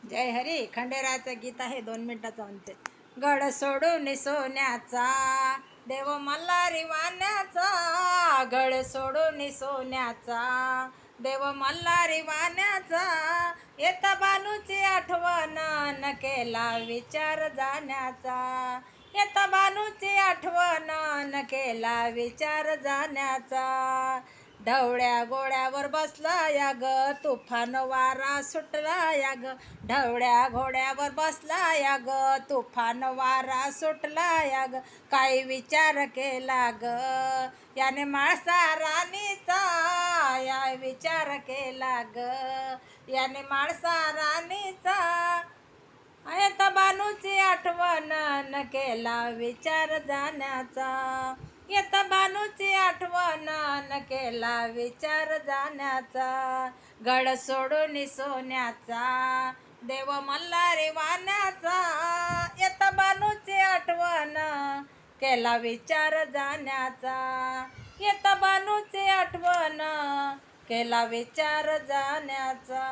जय हरी. खंडेरायाचं गीत आहे, 2 मिनिटाचं म्हणते. गड सोडून सोन्याचा देव मल्हारी वाण्याचा, गड सोडून सोन्याचा देव मल्हारी वाण्याचा, येता बानूची आठवण न केला विचार जाण्याचा, येता बानूची आठवण न केला विचार जाण्याचा. ढवळ्या घोड्यावर बसला या ग, तुफान वारा सुटला या ग, ढवळ्या घोड्यावर बसला या ग, तुफान वारा सुटला या ग, काही विचार केला ग याने माळसा राणीचा, या विचार केला ग याने माळसा राणीचा, येता बानूची आठवण न केला विचार जाण्याचा, येता बानूची आठवण न केला विचार जाण्याचा. गड सोडून सोन्याचा देव मल्हारी वाण्याचा, येता बानूची आठवण केला विचार जाण्याचा, येता बानूची आठवण केला विचार जाण्याचा.